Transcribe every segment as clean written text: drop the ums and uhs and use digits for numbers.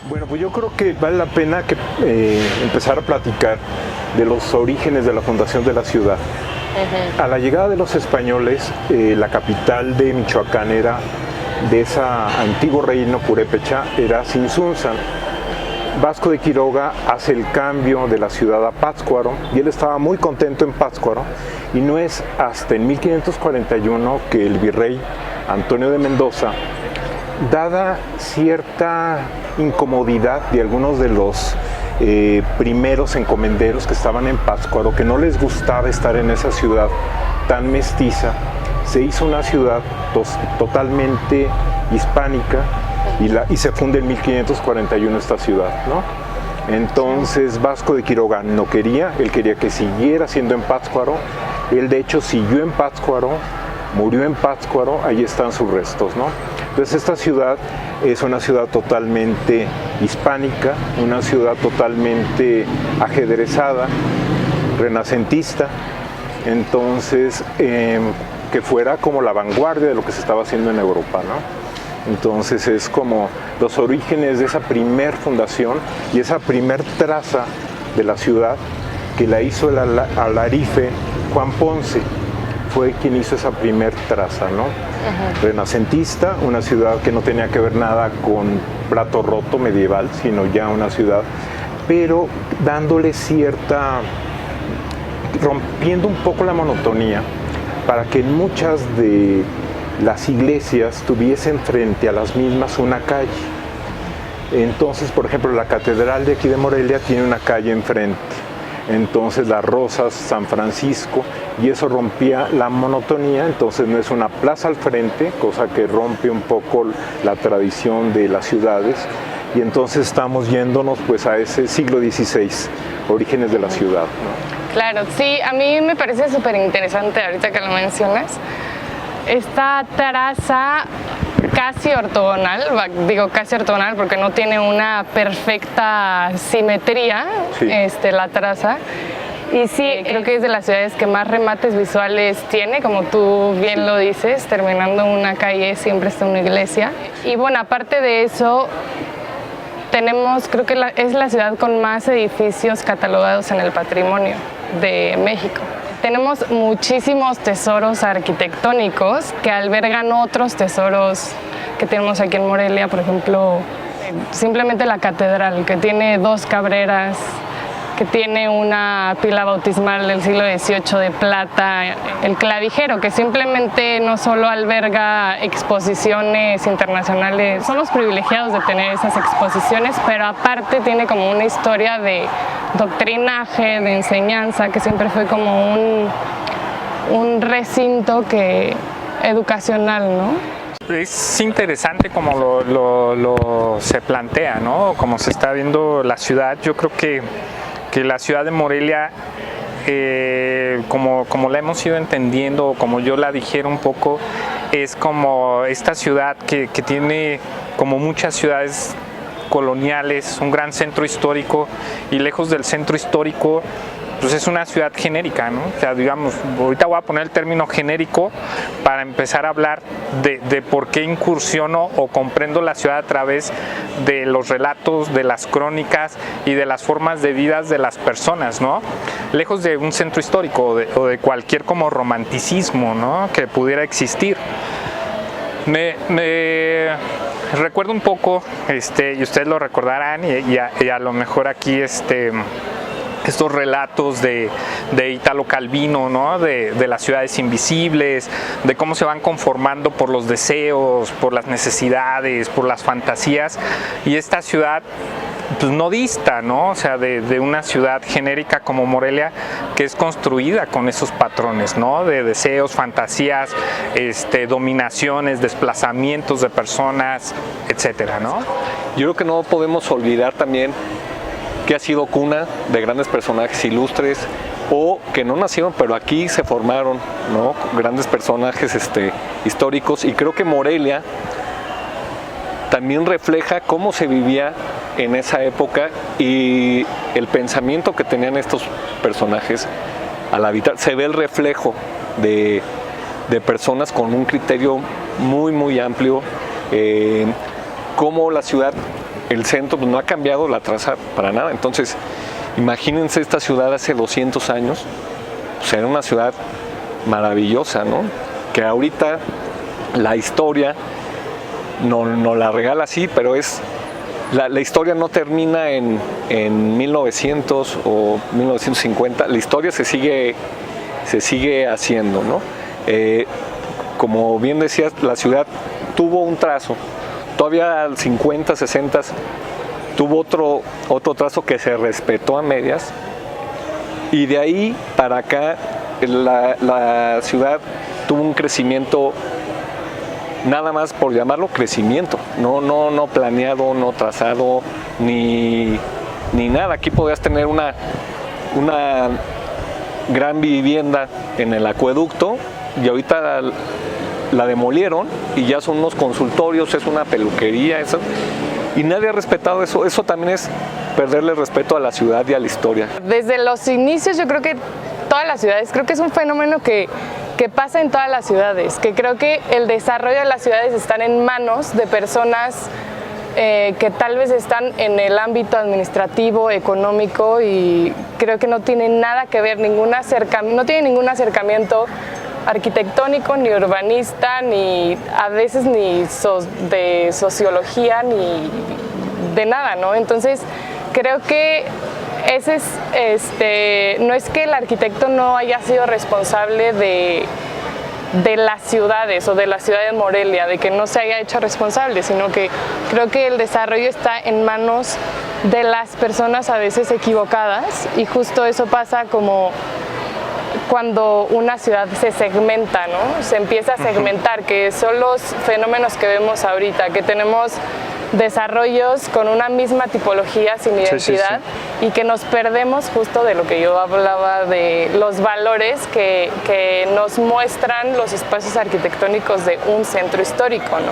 Bueno, pues yo creo que vale la pena que empezar a platicar de los orígenes de la fundación de la ciudad. A la llegada de los españoles, la capital de Michoacán era, de ese antiguo reino purépecha, era Tzintzuntzan. Vasco de Quiroga hace el cambio de la ciudad a Pátzcuaro y él estaba muy contento en Pátzcuaro, y no es hasta en 1541 que el virrey Antonio de Mendoza, dada cierta incomodidad de algunos de los primeros encomenderos que estaban en Pátzcuaro, que no les gustaba estar en esa ciudad tan mestiza, se hizo una ciudad totalmente hispánica y se funda en 1541 esta ciudad, ¿no? Entonces Vasco de Quiroga no quería, él quería que siguiera siendo en Pátzcuaro. Él de hecho siguió en Pátzcuaro, murió en Pátzcuaro, ahí están sus restos, ¿no? Entonces esta ciudad es una ciudad totalmente hispánica, una ciudad totalmente ajedrezada, renacentista, entonces que fuera como la vanguardia de lo que se estaba haciendo en Europa, ¿no? Entonces es como los orígenes de esa primer fundación y esa primer traza de la ciudad que la hizo el alarife Juan Ponce. Fue quien hizo esa primer traza, ¿no? Renacentista, una ciudad que no tenía que ver nada con plato roto medieval, sino ya una ciudad, pero dándole rompiendo un poco la monotonía, para que en muchas de las iglesias tuviesen frente a las mismas una calle. Entonces, por ejemplo, la catedral de aquí de Morelia tiene una calle enfrente. Entonces Las Rosas, San Francisco, y eso rompía la monotonía. Entonces no es una plaza al frente, cosa que rompe un poco la tradición de las ciudades, y entonces estamos yéndonos pues a ese siglo XVI, orígenes de la ciudad, ¿no? Claro, sí, a mí me parece súper interesante ahorita que lo mencionas, esta traza casi ortogonal, digo casi ortogonal porque no tiene una perfecta simetría, sí, la traza. Y sí, creo que es de las ciudades que más remates visuales tiene, como tú bien lo dices, terminando una calle siempre está una iglesia. Y bueno, aparte de eso, tenemos, creo que es la ciudad con más edificios catalogados en el patrimonio de México. Tenemos muchísimos tesoros arquitectónicos que albergan otros tesoros que tenemos aquí en Morelia, por ejemplo, simplemente la catedral, que tiene 2 cabreras, que tiene una pila bautismal del siglo XVIII de plata, el clavijero, que simplemente no solo alberga exposiciones internacionales, somos privilegiados de tener esas exposiciones, pero aparte tiene como una historia de doctrinaje, de enseñanza, que siempre fue como un recinto educacional, ¿no? Es interesante como se plantea, ¿no? Como se está viendo la ciudad. Yo creo que la ciudad de Morelia, como la hemos ido entendiendo, como yo la dijera un poco, es como esta ciudad que tiene, como muchas ciudades coloniales, un gran centro histórico, y lejos del centro histórico, pues es una ciudad genérica, ¿no? O sea, digamos, ahorita voy a poner el término genérico para empezar a hablar de por qué incursiono o comprendo la ciudad a través de los relatos, de las crónicas y de las formas de vida de las personas, ¿no? Lejos de un centro histórico o de cualquier como romanticismo, ¿no?, que pudiera existir. Me recuerdo un poco, y ustedes lo recordarán, y a lo mejor aquí estos relatos de Italo Calvino, ¿no? De las ciudades invisibles, de cómo se van conformando por los deseos, por las necesidades, por las fantasías, y esta ciudad pues no dista, ¿no? O sea, de una ciudad genérica como Morelia, que es construida con esos patrones, ¿no? De deseos, fantasías, dominaciones, desplazamientos de personas, etcétera, ¿no? Yo creo que no podemos olvidar también que ha sido cuna de grandes personajes ilustres o que no nacieron, pero aquí se formaron, ¿no? Grandes personajes históricos, y creo que Morelia también refleja cómo se vivía en esa época y el pensamiento que tenían estos personajes al habitar. Se ve el reflejo de personas con un criterio muy, muy amplio, cómo la ciudad, el centro, pues no ha cambiado la traza para nada. Entonces, imagínense esta ciudad hace 200 años, pues era una ciudad maravillosa, ¿no? Que ahorita la historia no la regala así, pero la historia no termina en 1900 o 1950, la historia se sigue haciendo, ¿no? Como bien decías, la ciudad tuvo un trazo, todavía al 50, 60 tuvo otro trazo que se respetó a medias, y de ahí para acá la ciudad tuvo un crecimiento, nada más por llamarlo crecimiento, no planeado, no trazado, ni nada. Aquí podías tener una gran vivienda en el acueducto, y ahorita la demolieron y ya son unos consultorios, es una peluquería, y nadie ha respetado eso. Eso también es perderle respeto a la ciudad y a la historia. Desde los inicios yo creo que todas las ciudades, creo que es un fenómeno que pasa en todas las ciudades, que creo que el desarrollo de las ciudades están en manos de personas que tal vez están en el ámbito administrativo, económico, y creo que no tienen nada que ver, no tienen ningún acercamiento arquitectónico, ni urbanista, ni a veces ni de sociología, ni de nada, ¿no? Entonces creo que ese es, no es que el arquitecto no haya sido responsable de las ciudades o de la ciudad de Morelia, de que no se haya hecho responsable, sino que creo que el desarrollo está en manos de las personas a veces equivocadas, y justo eso pasa como cuando una ciudad se segmenta, ¿no? Se empieza a segmentar, que son los fenómenos que vemos ahorita, que tenemos desarrollos con una misma tipología sin identidad, y que nos perdemos justo de lo que yo hablaba, de los valores que nos muestran los espacios arquitectónicos de un centro histórico, ¿no?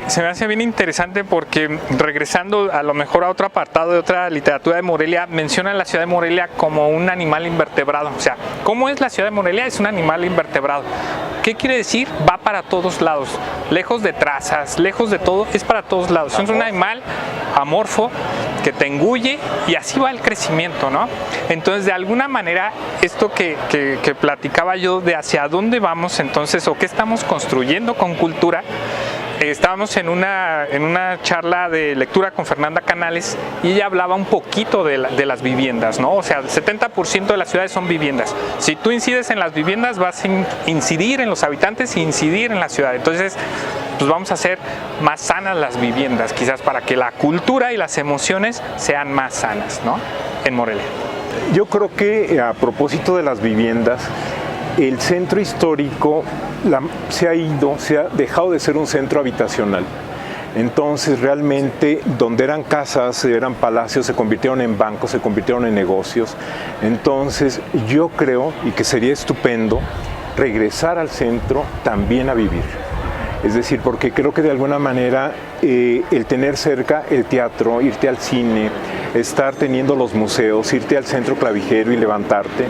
Se me hace bien interesante porque, regresando a lo mejor a otro apartado de otra literatura de Morelia, mencionan la ciudad de Morelia como un animal invertebrado. O sea, ¿cómo es la ciudad de Morelia? Es un animal invertebrado. ¿Qué quiere decir? Va para todos lados, lejos de trazas, lejos de todo, es para todos lados. Es un animal amorfo que te engulle, y así va el crecimiento, ¿no? Entonces, de alguna manera, esto que platicaba yo de hacia dónde vamos entonces, o qué estamos construyendo con cultura. Estábamos en una charla de lectura con Fernanda Canales, y ella hablaba un poquito de las viviendas, ¿no? O sea, el 70% de las ciudades son viviendas. Si tú incides en las viviendas, vas a incidir en los habitantes e incidir en la ciudad. Entonces, pues vamos a hacer más sanas las viviendas, quizás para que la cultura y las emociones sean más sanas, ¿no? En Morelia. Yo creo que a propósito de las viviendas, el centro histórico se ha dejado de ser un centro habitacional. Entonces realmente donde eran casas, eran palacios, se convirtieron en bancos, se convirtieron en negocios. Entonces yo creo, y que sería estupendo, regresar al centro también a vivir. Es decir, porque creo que de alguna manera el tener cerca el teatro, irte al cine, estar teniendo los museos, irte al centro clavijero y levantarte.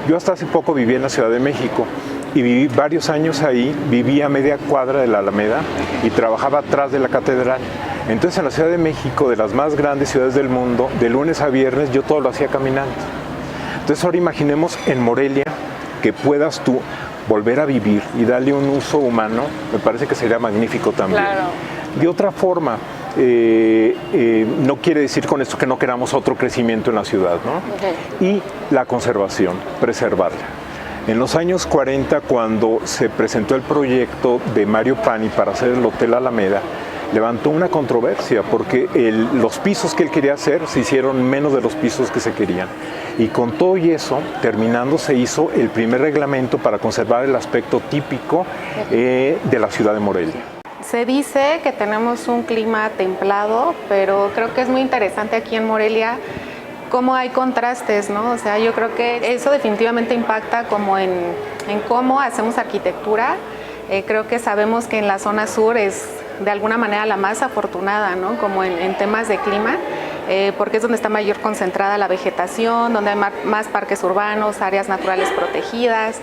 Yo hasta hace poco viví en la Ciudad de México y viví varios años ahí, viví a media cuadra de la Alameda y trabajaba atrás de la catedral. Entonces en la Ciudad de México, de las más grandes ciudades del mundo, de lunes a viernes yo todo lo hacía caminando. Entonces ahora imaginemos en Morelia que puedas tú volver a vivir y darle un uso humano, me parece que sería magnífico también. Claro. De otra forma, no quiere decir con esto que no queramos otro crecimiento en la ciudad, ¿no? Y la conservación, preservarla. En los años 40, cuando se presentó el proyecto de Mario Pani para hacer el Hotel Alameda, levantó una controversia porque los pisos que él quería hacer se hicieron menos de los pisos que se querían. Y con todo y eso, terminando, se hizo el primer reglamento para conservar el aspecto típico de la ciudad de Morelia. Se dice que tenemos un clima templado, pero creo que es muy interesante aquí en Morelia cómo hay contrastes, ¿no? O sea, yo creo que eso definitivamente impacta como en cómo hacemos arquitectura. Creo que sabemos que en la zona sur es de alguna manera la más afortunada, ¿no? Como en temas de clima, porque es donde está mayor concentrada la vegetación, donde hay más parques urbanos, áreas naturales protegidas,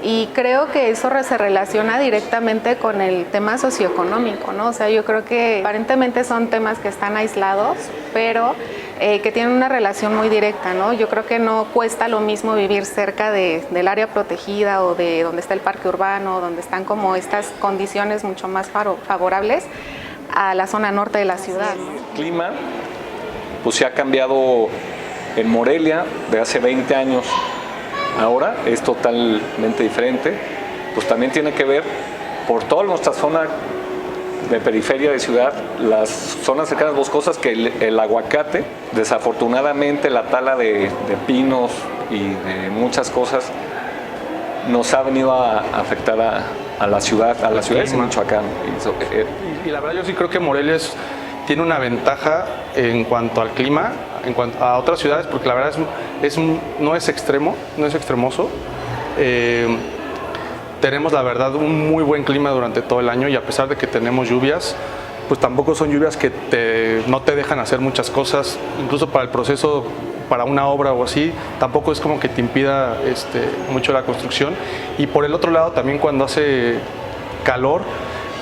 y creo que eso se relaciona directamente con el tema socioeconómico, ¿no? O sea, yo creo que aparentemente son temas que están aislados, pero que tienen una relación muy directa, ¿no? Yo creo que no cuesta lo mismo vivir cerca del área protegida o de donde está el parque urbano, donde están como estas condiciones mucho más favorables a la zona norte de la ciudad, ¿no? El clima, pues se ha cambiado en Morelia de hace 20 años. Ahora es totalmente diferente. Pues también tiene que ver por toda nuestra zona de periferia de ciudad, las zonas cercanas boscosas, que el aguacate, desafortunadamente la tala de pinos y de muchas cosas nos ha venido a afectar a la ciudad, de Michoacán. Y la verdad yo sí creo que Morelia tiene una ventaja en cuanto al clima, en cuanto a otras ciudades, porque la verdad no es extremo, no es extremoso. Tenemos la verdad un muy buen clima durante todo el año, y a pesar de que tenemos lluvias, pues tampoco son lluvias que no te dejan hacer muchas cosas, incluso para el proceso, para una obra o así, tampoco es como que te impida mucho la construcción. Y por el otro lado también, cuando hace calor,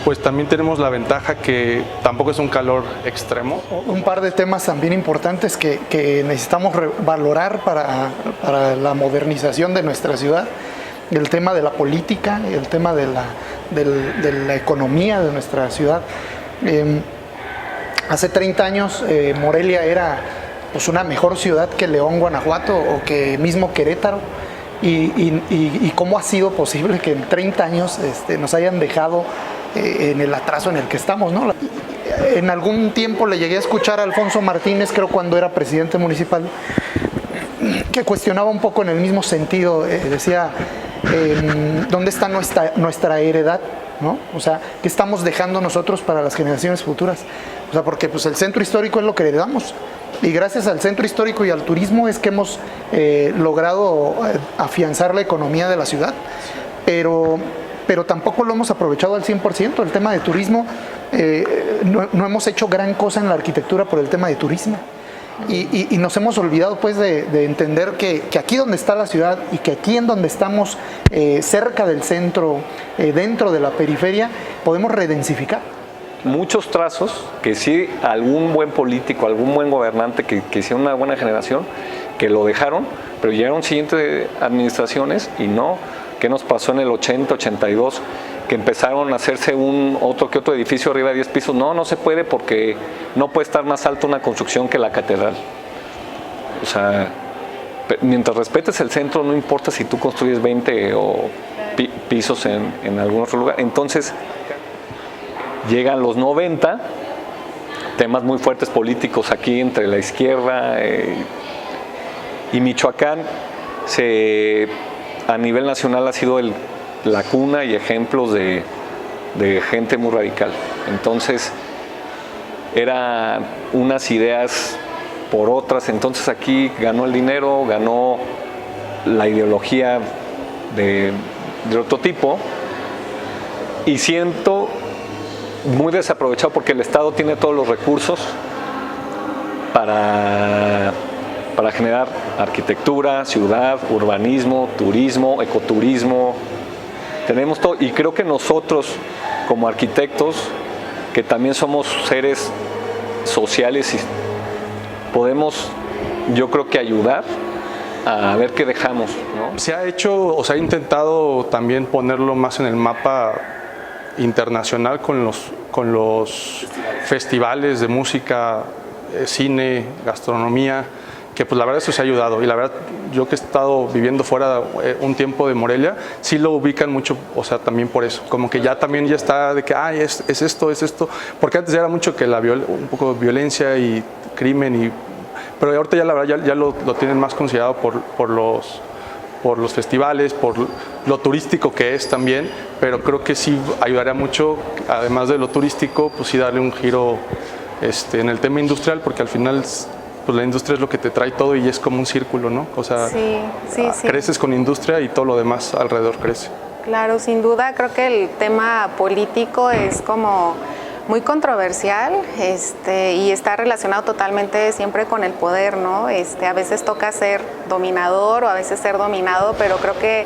pues también tenemos la ventaja que tampoco es un calor extremo. Un par de temas también importantes que necesitamos valorar para la modernización de nuestra ciudad: el tema de la política, el tema de la economía de nuestra ciudad. Hace 30 años Morelia era pues una mejor ciudad que León, Guanajuato, o que mismo Querétaro. Y cómo ha sido posible que en 30 años nos hayan dejado en el atraso en el que estamos, ¿no? En algún tiempo le llegué a escuchar a Alfonso Martínez, creo cuando era presidente municipal, que cuestionaba un poco en el mismo sentido. Decía, ¿dónde está nuestra heredad? ¿No? O sea, ¿qué estamos dejando nosotros para las generaciones futuras? O sea, porque pues el centro histórico es lo que heredamos, y gracias al centro histórico y al turismo es que hemos logrado afianzar la economía de la ciudad, pero tampoco lo hemos aprovechado al 100%. El tema de turismo, no hemos hecho gran cosa en la arquitectura por el tema de turismo. Y nos hemos olvidado pues de entender que aquí donde está la ciudad, y que aquí en donde estamos cerca del centro, dentro de la periferia, podemos redensificar. Muchos trazos que sí, algún buen político, algún buen gobernante que hicieron una buena generación, que lo dejaron, pero llegaron siguientes administraciones y no. ¿Qué nos pasó en el 80, 82? Que empezaron a hacerse otro edificio arriba de 10 pisos. No se puede, porque no puede estar más alto una construcción que la catedral. O sea, mientras respetes el centro, no importa si tú construyes 20 o pisos en algún otro lugar. Entonces, llegan los 90, temas muy fuertes políticos aquí entre la izquierda y Michoacán a nivel nacional ha sido la cuna y ejemplos de gente muy radical. Entonces, eran unas ideas por otras. Entonces aquí ganó el dinero, ganó la ideología de otro tipo, y siento muy desaprovechado, porque el Estado tiene todos los recursos para generar arquitectura, ciudad, urbanismo, turismo, ecoturismo. Tenemos todo, y creo que nosotros como arquitectos, que también somos seres sociales, podemos, yo creo que ayudar a ver qué dejamos, ¿no? Se ha hecho, o se ha intentado también ponerlo más en el mapa internacional con los festivales de música, cine, gastronomía, que pues la verdad eso se ha ayudado. Y la verdad, yo que he estado viviendo fuera un tiempo de Morelia, sí lo ubican mucho, o sea, también por eso. Como que ya también ya está de que, ay, es esto. Porque antes era mucho que un poco de violencia y crimen, pero ahorita ya la verdad ya lo tienen más considerado por los festivales, por lo turístico que es también, pero creo que sí ayudaría mucho, además de lo turístico, pues sí darle un giro en el tema industrial, porque al final pues la industria es lo que te trae todo y es como un círculo, ¿no? O sea, sí. creces con industria y todo lo demás alrededor crece. Claro, sin duda, creo que el tema político es como muy controversial y está relacionado totalmente siempre con el poder, ¿no? A veces toca ser dominador o a veces ser dominado, pero creo que,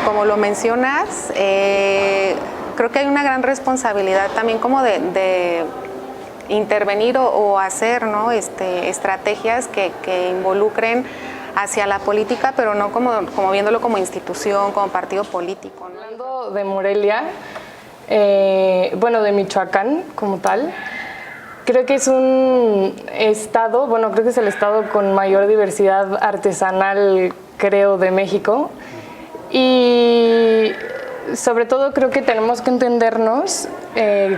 como lo mencionas, creo que hay una gran responsabilidad también como de intervenir o hacer, ¿no? Estrategias que involucren hacia la política, pero no como viéndolo como institución, como partido político, ¿no? Hablando de Morelia, de Michoacán como tal, creo que es un estado, creo que es el estado con mayor diversidad artesanal, creo, de México. Y sobre todo creo que tenemos que entendernos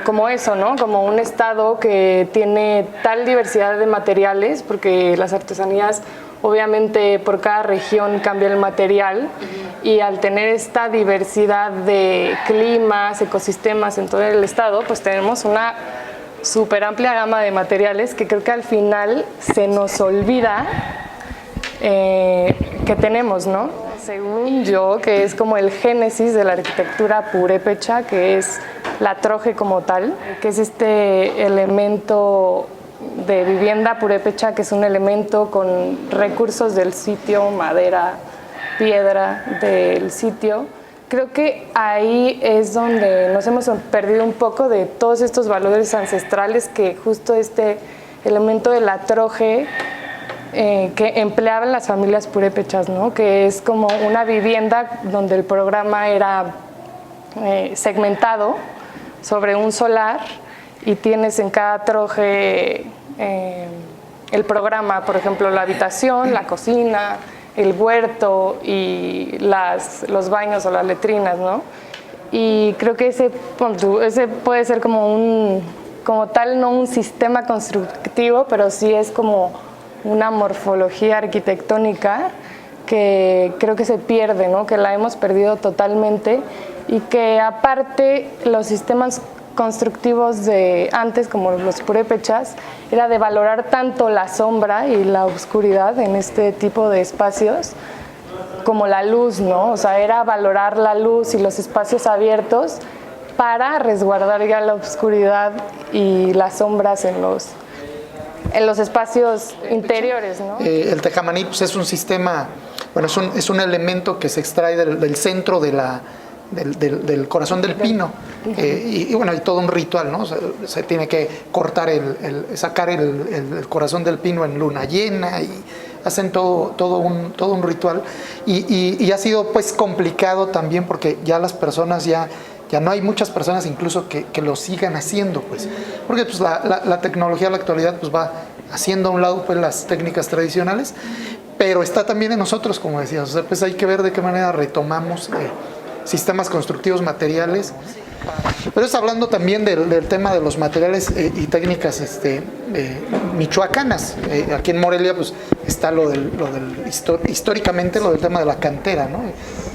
como eso, ¿no? Como un estado que tiene tal diversidad de materiales, porque las artesanías, obviamente, por cada región cambia el material, y al tener esta diversidad de climas, ecosistemas en todo el estado, pues tenemos una súper amplia gama de materiales que creo que al final se nos olvida que tenemos, ¿no? Según yo, que es como el génesis de la arquitectura purépecha, que es la troje como tal, que es este elemento de vivienda purépecha, que es un elemento con recursos del sitio, madera, piedra del sitio. Creo que ahí es donde nos hemos perdido un poco de todos estos valores ancestrales que justo este elemento de la troje que empleaban las familias purépechas, ¿no? Que es como una vivienda donde el programa era segmentado sobre un solar y tienes en cada troje el programa, por ejemplo, la habitación, la cocina, el huerto y los baños o las letrinas, ¿no? Y creo que ese puede ser como tal, no un sistema constructivo, pero sí es como una morfología arquitectónica que creo que se pierde, ¿no? Que la hemos perdido totalmente, y que aparte los sistemas constructivos de antes, como los purépechas, era de valorar tanto la sombra y la oscuridad en este tipo de espacios como la luz, ¿no? O sea, era valorar la luz y los espacios abiertos para resguardar ya la oscuridad y las sombras en los espacios interiores, ¿no? El tejamaní, pues, es un sistema, es un elemento que se extrae del centro del corazón del pino, y hay todo un ritual, ¿no? Se tiene que cortar sacar el corazón del pino en luna llena, y hacen todo un ritual, y ha sido pues complicado también porque ya las personas ya no hay muchas personas incluso que lo sigan haciendo, pues, porque pues la tecnología en la actualidad pues va haciendo a un lado pues las técnicas tradicionales, pero está también en nosotros, como decías, o sea, pues hay que ver de qué manera retomamos sistemas constructivos materiales. Pero es hablando también del tema de los materiales y técnicas michoacanas. Aquí en Morelia pues está históricamente lo del tema de la cantera, ¿no?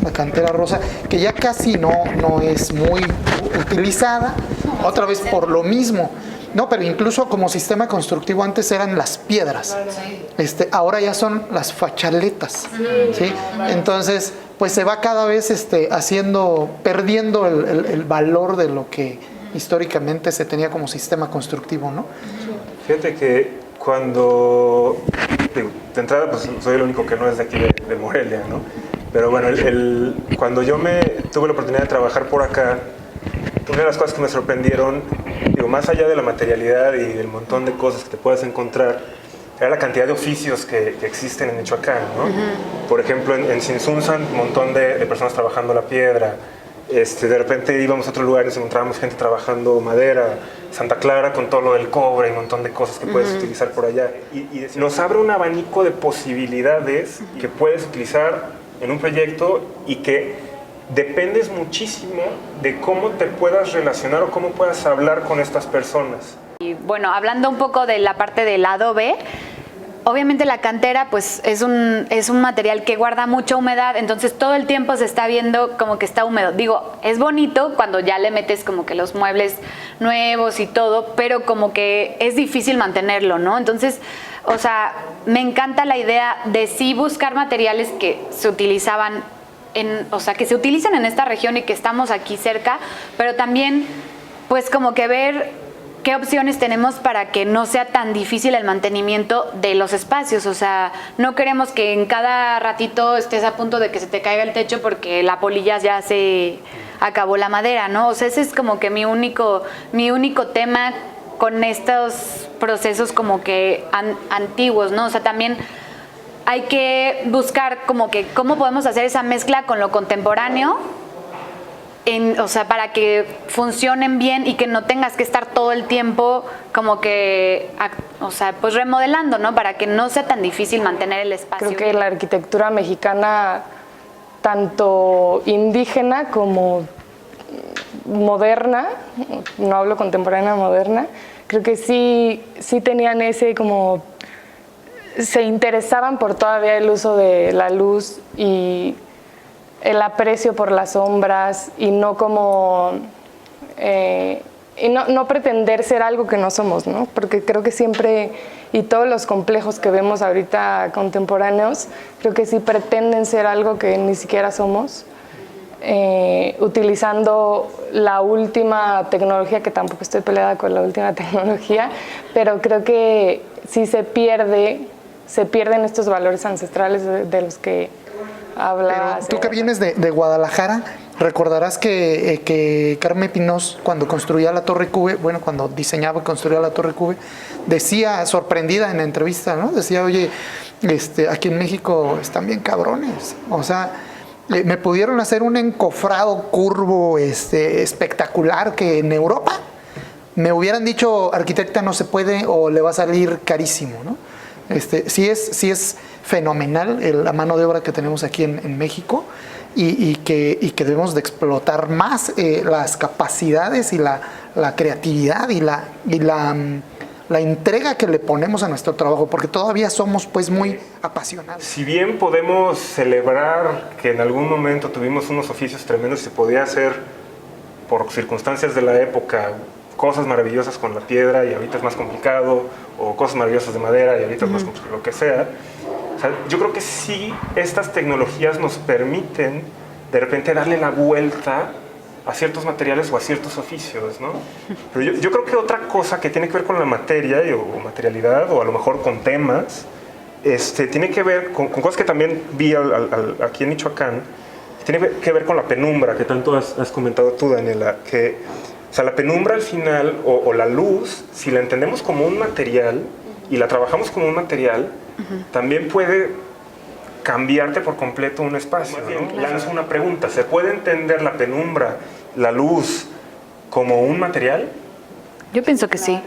La cantera rosa, que ya casi no es muy utilizada, otra vez por lo mismo. No, pero incluso como sistema constructivo antes eran las piedras, ahora ya son las fachaletas, ¿sí? Entonces, pues se va cada vez perdiendo el valor de lo que históricamente se tenía como sistema constructivo, ¿no? Fíjate que cuando, de entrada, pues soy el único que no es de aquí de Morelia, ¿no? Pero bueno, cuando yo tuve la oportunidad de trabajar por acá, una de las cosas que me sorprendieron, más allá de la materialidad y del montón de cosas que te puedes encontrar, era la cantidad de oficios que existen en Michoacán, ¿no? Por ejemplo, en Sinsunzan, un montón de personas trabajando la piedra, De repente íbamos a otro lugar y nos encontrábamos gente trabajando madera, Santa Clara con todo lo del cobre y un montón de cosas que puedes utilizar por allá. Y nos abre un abanico de posibilidades que puedes utilizar en un proyecto y que dependes muchísimo de cómo te puedas relacionar o cómo puedas hablar con estas personas. Y bueno, hablando un poco de la parte del adobe, obviamente la cantera pues es un material que guarda mucha humedad, entonces todo el tiempo se está viendo como que está húmedo. Digo, es bonito cuando ya le metes como que los muebles nuevos y todo, pero como que es difícil mantenerlo, ¿no? Entonces, o sea, me encanta la idea de sí buscar materiales que se utilizaban o sea, que se utilizan en esta región y que estamos aquí cerca, pero también pues como que ver qué opciones tenemos para que no sea tan difícil el mantenimiento de los espacios. O sea, no queremos que en cada ratito estés a punto de que se te caiga el techo porque la polilla ya se acabó la madera, ¿no? O sea, ese es como que mi único tema con estos procesos como que antiguos, ¿no? O sea, también hay que buscar como que cómo podemos hacer esa mezcla con lo contemporáneo, o sea, para que funcionen bien y que no tengas que estar todo el tiempo como que, o sea, pues remodelando, ¿no? Para que no sea tan difícil mantener el espacio. Creo que la arquitectura mexicana, tanto indígena como moderna, no hablo contemporánea, moderna, creo que sí tenían ese como, se interesaban por todavía el uso de la luz y el aprecio por las sombras y no como y no pretender ser algo que no somos, ¿no? Porque creo que siempre, y todos los complejos que vemos ahorita contemporáneos, creo que sí pretenden ser algo que ni siquiera somos, utilizando la última tecnología, que tampoco estoy peleada con la última tecnología, pero creo que sí se pierden estos valores ancestrales de los que habla. Pero tú que vienes de Guadalajara, recordarás que Carmen Pinós, cuando construía la Torre Cube, bueno, cuando diseñaba y construía la Torre Cube, decía, sorprendida en la entrevista, ¿no? Decía, oye, aquí en México están bien cabrones. O sea, me pudieron hacer un encofrado curvo espectacular que en Europa me hubieran dicho, arquitecta, no se puede o le va a salir carísimo, ¿no? Sí es fenomenal la mano de obra que tenemos aquí en México y que debemos de explotar más las capacidades y la creatividad y la entrega que le ponemos a nuestro trabajo, porque todavía somos pues muy apasionados. Si bien podemos celebrar que en algún momento tuvimos unos oficios tremendos y se podía hacer por circunstancias de la época cosas maravillosas con la piedra y ahorita es más complicado, o cosas maravillosas de madera y ahorita es más complicado, lo que sea. O sea, yo creo que sí estas tecnologías nos permiten de repente darle la vuelta a ciertos materiales o a ciertos oficios, ¿no? Pero yo creo que otra cosa que tiene que ver con la materia o materialidad, o a lo mejor con temas, tiene que ver con cosas que también vi aquí en Michoacán, tiene que ver con la penumbra, que tanto has comentado tú, Daniela, que o sea, la penumbra al final, o la luz, si la entendemos como un material y la trabajamos como un material, también puede cambiarte por completo un espacio, ¿no? Lanzo una pregunta, ¿se puede entender la penumbra, la luz, como un material? Yo pienso que sí.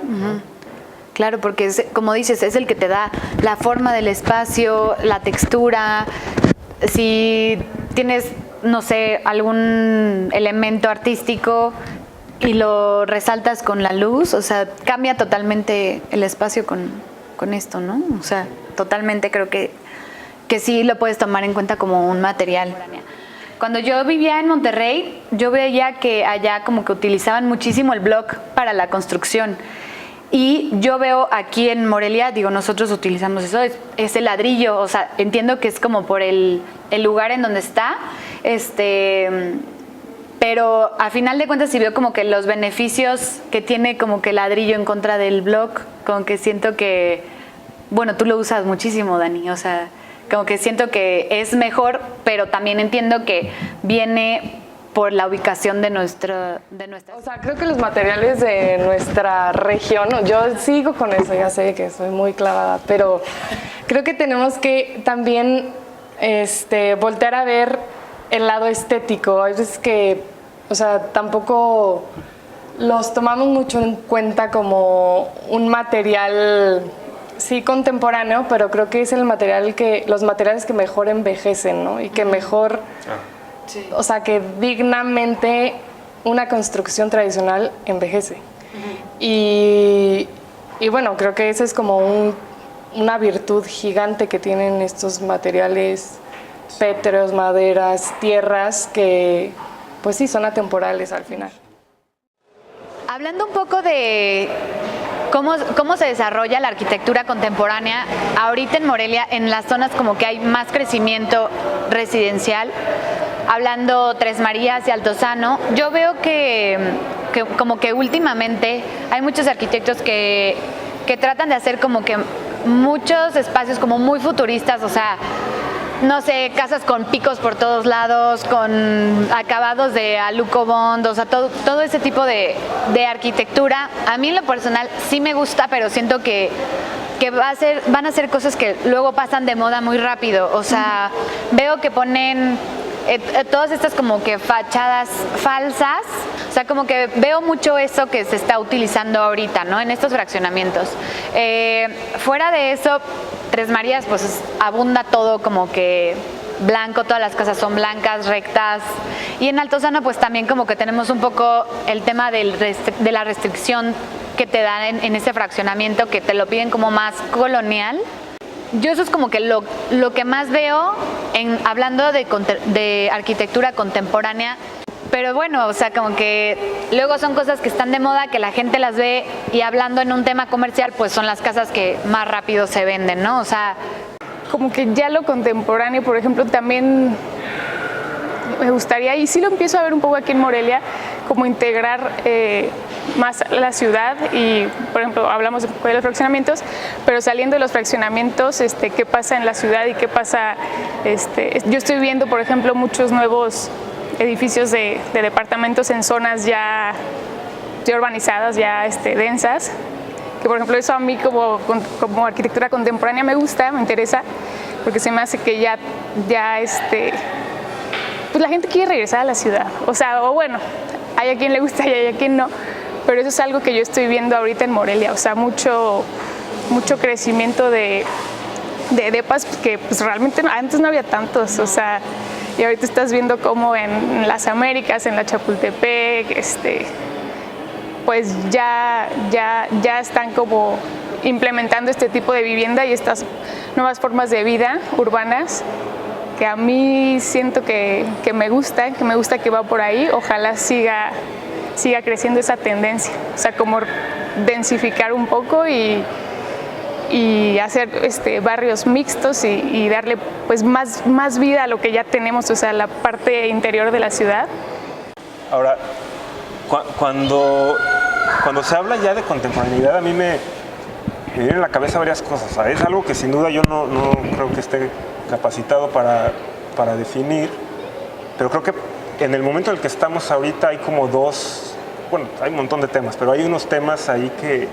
Claro, porque como dices, es el que te da la forma del espacio, la textura. Si tienes, no sé, algún elemento artístico y lo resaltas con la luz, o sea, cambia totalmente el espacio con esto, ¿no? O sea, totalmente creo que sí lo puedes tomar en cuenta como un material. Cuando yo vivía en Monterrey, yo veía que allá como que utilizaban muchísimo el block para la construcción. Y yo veo aquí en Morelia, digo, nosotros utilizamos eso, es el ladrillo, o sea, entiendo que es como por el lugar en donde está, pero a final de cuentas sí veo como que los beneficios que tiene como que el ladrillo en contra del block, como que siento que, bueno, tú lo usas muchísimo, Dani, o sea, como que siento que es mejor, pero también entiendo que viene por la ubicación de nuestra... O sea, creo que los materiales de nuestra región, yo sigo con eso, ya sé que soy muy clavada, pero creo que tenemos que también voltear a ver el lado estético. Hay veces que O sea, tampoco los tomamos mucho en cuenta como un material, sí, contemporáneo, pero creo que es los materiales que mejor envejecen, ¿no? Y que mejor, o sea, que dignamente una construcción tradicional envejece. Y bueno, creo que esa es como una virtud gigante que tienen estos materiales pétreos, maderas, tierras, que pues sí, son atemporales al final. Hablando un poco de cómo se desarrolla la arquitectura contemporánea, ahorita en Morelia, en las zonas como que hay más crecimiento residencial, hablando Tres Marías y Altozano, yo veo que como que últimamente hay muchos arquitectos que tratan de hacer como que muchos espacios como muy futuristas, o sea, no sé, casas con picos por todos lados, con acabados de aluco bond, o sea, todo ese tipo de arquitectura. A mí en lo personal sí me gusta, pero siento que van a ser cosas que luego pasan de moda muy rápido. O sea, veo que ponen todas estas como que fachadas falsas, o sea, como que veo mucho eso que se está utilizando ahorita, ¿no? En estos fraccionamientos. Fuera de eso, Tres Marías, pues abunda todo como que blanco, todas las casas son blancas, rectas. Y en Altozano, pues también como que tenemos un poco el tema de la restricción que te dan en ese fraccionamiento, que te lo piden como más colonial. Yo eso es como que lo que más veo hablando de arquitectura contemporánea. Pero bueno, o sea, como que luego son cosas que están de moda, que la gente las ve, y hablando en un tema comercial, pues son las casas que más rápido se venden, ¿no? O sea, como que ya lo contemporáneo, por ejemplo, también me gustaría, y sí lo empiezo a ver un poco aquí en Morelia, como integrar más la ciudad. Y por ejemplo, hablamos de los fraccionamientos, pero saliendo de los fraccionamientos, qué pasa en la ciudad y qué pasa, yo estoy viendo, por ejemplo, muchos nuevos edificios de departamentos en zonas ya urbanizadas, ya densas, que por ejemplo eso a mí como arquitectura contemporánea me gusta, me interesa, porque se me hace que ya pues la gente quiere regresar a la ciudad, o sea, o bueno, hay a quien le gusta y hay a quien no, pero eso es algo que yo estoy viendo ahorita en Morelia, o sea, mucho crecimiento de depas que pues realmente antes no había tantos, o sea, y ahorita estás viendo cómo en las Américas, en la Chapultepec, pues ya están como implementando este tipo de vivienda y estas nuevas formas de vida urbanas, que a mí siento que me gusta que va por ahí. Ojalá siga creciendo esa tendencia, o sea, como densificar un poco y hacer barrios mixtos y darle pues más vida a lo que ya tenemos, o sea, la parte interior de la ciudad. Ahora, cuando se habla ya de contemporaneidad, a mí me vienen a la cabeza varias cosas. O sea, es algo que sin duda yo no creo que esté capacitado para definir, pero creo que en el momento en el que estamos ahorita hay como hay un montón de temas, pero hay unos temas ahí que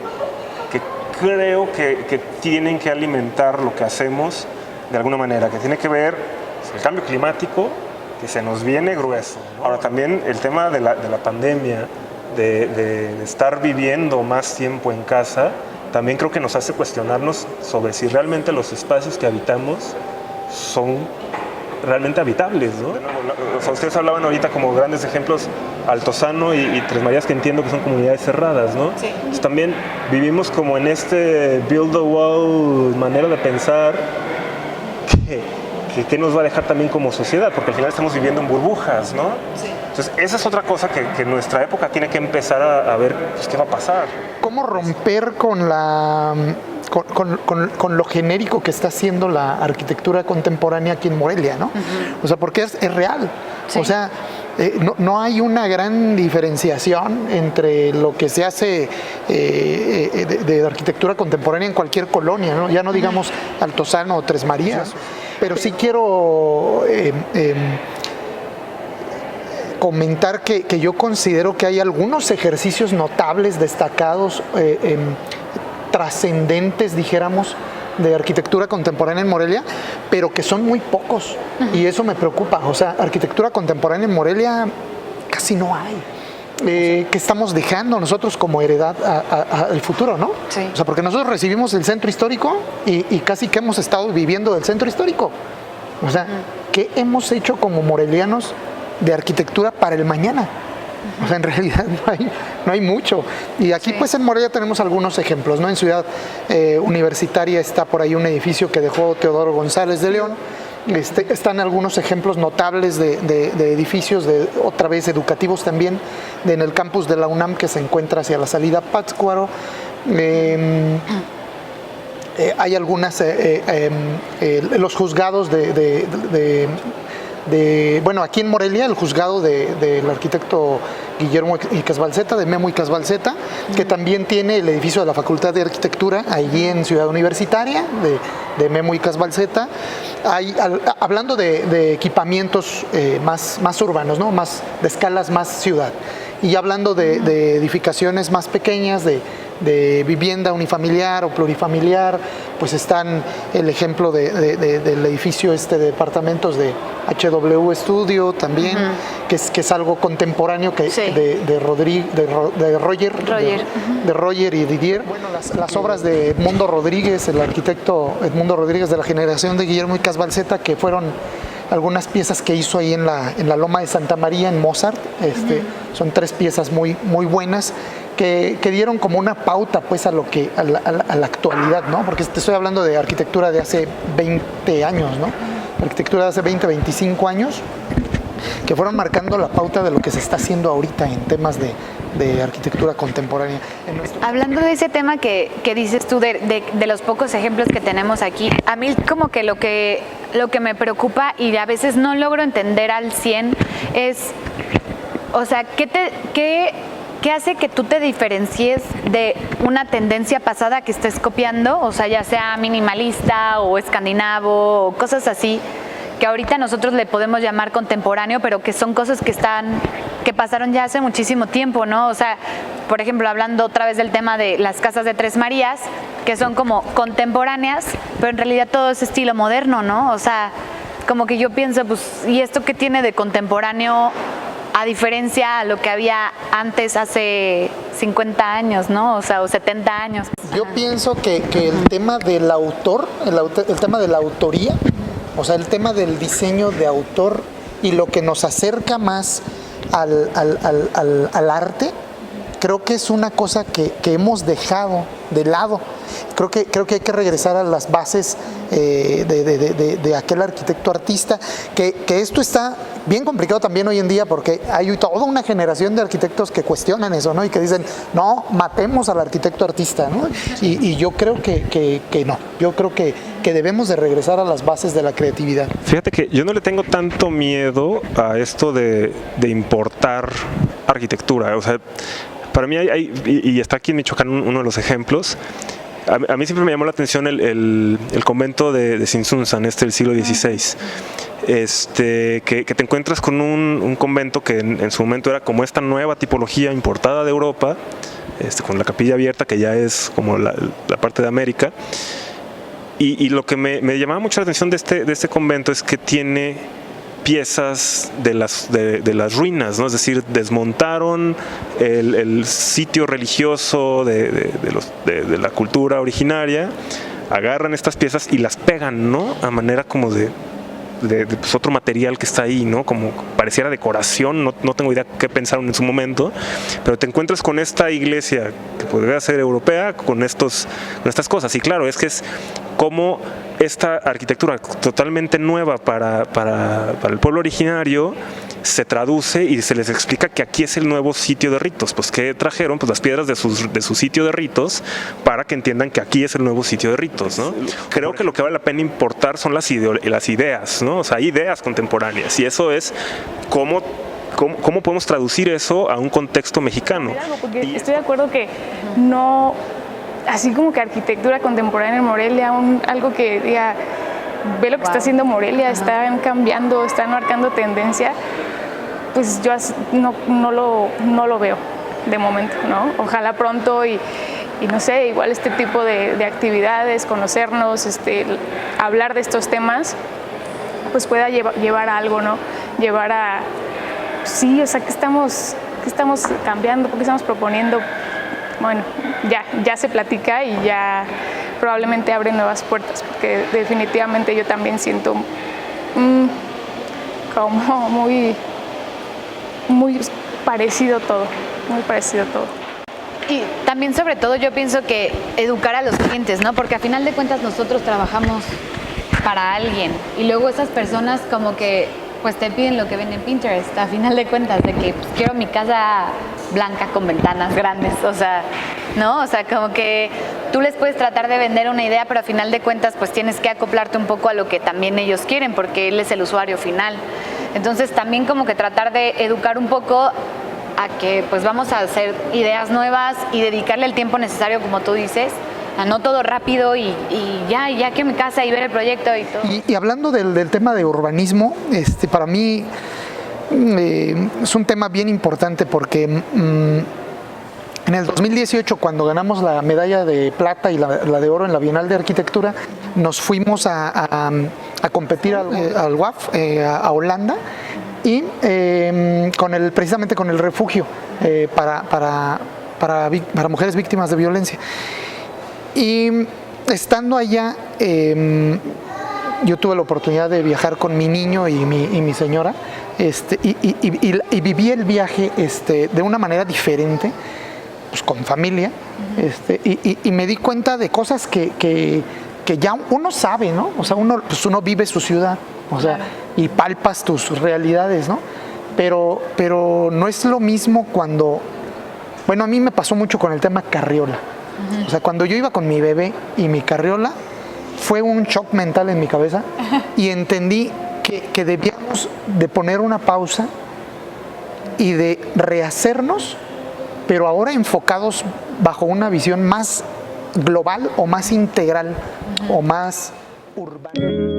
creo que tienen que alimentar lo que hacemos de alguna manera, que tiene que ver con el cambio climático, que se nos viene grueso, ¿no? Ahora también el tema de la pandemia, de estar viviendo más tiempo en casa, también creo que nos hace cuestionarnos sobre si realmente los espacios que habitamos son realmente habitables, ¿no? O sea, ustedes hablaban ahorita como grandes ejemplos, Altozano y Tres Marías, que entiendo que son comunidades cerradas, ¿no? Sí. Entonces, también vivimos como en build the wall manera de pensar que nos va a dejar también como sociedad, porque al final estamos viviendo en burbujas, ¿no? Sí. Entonces, esa es otra cosa que nuestra época tiene que empezar a ver, pues, qué va a pasar. ¿Cómo romper con lo genérico que está haciendo la arquitectura contemporánea aquí en Morelia, ¿no? O sea, porque es real. Sí. O sea, no hay una gran diferenciación entre lo que se hace de arquitectura contemporánea en cualquier colonia, ¿no? Ya no digamos Altozano o Tres Marías, pero sí quiero comentar que yo considero que hay algunos ejercicios notables, destacados, trascendentes, dijéramos, de arquitectura contemporánea en Morelia, pero que son muy pocos, y eso me preocupa. O sea, arquitectura contemporánea en Morelia casi no hay. Que estamos dejando nosotros como heredad al futuro, ¿no? Sí. O sea, porque nosotros recibimos el centro histórico y casi que hemos estado viviendo del centro histórico. O sea, ¿qué hemos hecho como morelianos de arquitectura para el mañana? O sea, en realidad no hay mucho. Y aquí pues en Morelia tenemos algunos ejemplos, ¿no? En Ciudad Universitaria está por ahí un edificio que dejó Teodoro González de León. Están algunos ejemplos notables de edificios, otra vez educativos también, en el campus de la UNAM que se encuentra hacia la salida a Pátzcuaro. Hay algunas, los juzgados bueno, aquí en Morelia, el juzgado del arquitecto Guillermo Icazbalceta, de Memo Icazbalceta, que también tiene el edificio de la Facultad de Arquitectura, allí en Ciudad Universitaria, de Memo Icazbalceta. Hablando de equipamientos más urbanos, ¿no? Más de escalas más ciudad. Y hablando de edificaciones más pequeñas, de vivienda unifamiliar o plurifamiliar, pues están el ejemplo del edificio de departamentos de HW Studio también, que es algo contemporáneo de Roger y Didier. Bueno, las obras de Edmundo Rodríguez, el arquitecto Edmundo Rodríguez de la generación de Guillermo Icazbalceta, que fueron algunas piezas que hizo ahí en la Loma de Santa María en Mozart. Son 3 piezas muy buenas que dieron como una pauta pues a la actualidad, ¿no? Porque te estoy hablando de arquitectura de hace 20 años, ¿no? Arquitectura de hace 20, 25 años, que fueron marcando la pauta de lo que se está haciendo ahorita en temas de arquitectura contemporánea. Hablando de ese tema que dices tú, de los pocos ejemplos que tenemos aquí, a mí como que lo que me preocupa y a veces no logro entender al 100 es, o sea, ¿qué hace que tú te diferencies de una tendencia pasada que estés copiando? O sea, ya sea minimalista o escandinavo o cosas así, que ahorita nosotros le podemos llamar contemporáneo, pero que son cosas que pasaron ya hace muchísimo tiempo, ¿no? O sea, por ejemplo, hablando otra vez del tema de las casas de Tres Marías, que son como contemporáneas, pero en realidad todo es estilo moderno, ¿no? O sea, como que yo pienso, pues, ¿y esto qué tiene de contemporáneo a diferencia a lo que había antes hace 50 años, ¿no? O sea, o 70 años? Yo pienso que el tema del autor, el tema de la autoría, o sea, el tema del diseño de autor y lo que nos acerca más al arte, creo que es una cosa que hemos dejado de lado. Creo que hay que regresar a las bases de aquel arquitecto artista, que esto está bien complicado también hoy en día porque hay toda una generación de arquitectos que cuestionan eso, ¿no? Y que dicen, no, matemos al arquitecto artista, ¿no? Y yo creo que no, yo creo que debemos de regresar a las bases de la creatividad. Fíjate que yo no le tengo tanto miedo a esto de importar arquitectura, o sea, para mí y está aquí en Michoacán uno de los ejemplos. A mí siempre me llamó la atención el convento de Tzintzuntzan, del siglo XVI. Que te encuentras con un convento que en su momento era como esta nueva tipología importada de Europa, con la capilla abierta, que ya es como la parte de América. Y lo que me llamaba mucho la atención de este convento es que tiene piezas de las ruinas, ¿no? Es decir, desmontaron el sitio religioso de la cultura originaria, agarran estas piezas y las pegan, ¿no? A manera como de pues, otro material que está ahí, ¿no? Como pareciera decoración, no tengo idea qué pensaron en su momento, pero te encuentras con esta iglesia que podría ser europea con estas cosas. Y claro, es como esta arquitectura totalmente nueva para el pueblo originario se traduce y se les explica que aquí es el nuevo sitio de ritos. Pues que trajeron pues las piedras de su sitio de ritos para que entiendan que aquí es el nuevo sitio de ritos, ¿no? Creo que lo que vale la pena importar son las ideas, ¿no? O sea, ideas contemporáneas, y eso es ¿Cómo podemos traducir eso a un contexto mexicano? Porque estoy de acuerdo que no, así como que arquitectura contemporánea en Morelia, algo que diga, ve lo que está haciendo Morelia, están cambiando, están marcando tendencia, pues yo no lo veo de momento, ¿no? Ojalá pronto y no sé, igual este tipo de actividades, conocernos, hablar de estos temas, pues pueda llevar a algo, ¿no? Llevar a sí, o sea, ¿qué estamos cambiando? ¿Por qué estamos proponiendo? Bueno, ya se platica y ya probablemente abre nuevas puertas, porque definitivamente yo también siento como muy parecido todo, muy parecido todo. Y también, sobre todo, yo pienso que educar a los clientes, ¿no? Porque a final de cuentas nosotros trabajamos para alguien y luego esas personas como que pues te piden lo que ven en Pinterest, a final de cuentas, de que pues, quiero mi casa blanca con ventanas grandes, o sea, ¿no? O sea, como que tú les puedes tratar de vender una idea, pero a final de cuentas pues tienes que acoplarte un poco a lo que también ellos quieren, porque él es el usuario final. Entonces también como que tratar de educar un poco a que pues vamos a hacer ideas nuevas y dedicarle el tiempo necesario, como tú dices, a no todo rápido y ya quiero mi casa y ver el proyecto y todo. Y hablando del tema de urbanismo, para mí es un tema bien importante porque en el 2018, cuando ganamos la medalla de plata y la de oro en la Bienal de Arquitectura, nos fuimos a competir al WAF, a Holanda, y precisamente con el refugio para mujeres víctimas de violencia. Y estando allá, yo tuve la oportunidad de viajar con mi niño y mi señora, y viví el viaje de una manera diferente, pues con familia, y me di cuenta de cosas que ya uno sabe, ¿no? O sea, uno vive su ciudad, o sea, y palpas tus realidades, ¿no? Pero no es lo mismo cuando, bueno, a mí me pasó mucho con el tema carriola. O sea, cuando yo iba con mi bebé y mi carriola, fue un shock mental en mi cabeza y entendí que debíamos de poner una pausa y de rehacernos, pero ahora enfocados bajo una visión más global o más integral o más urbana.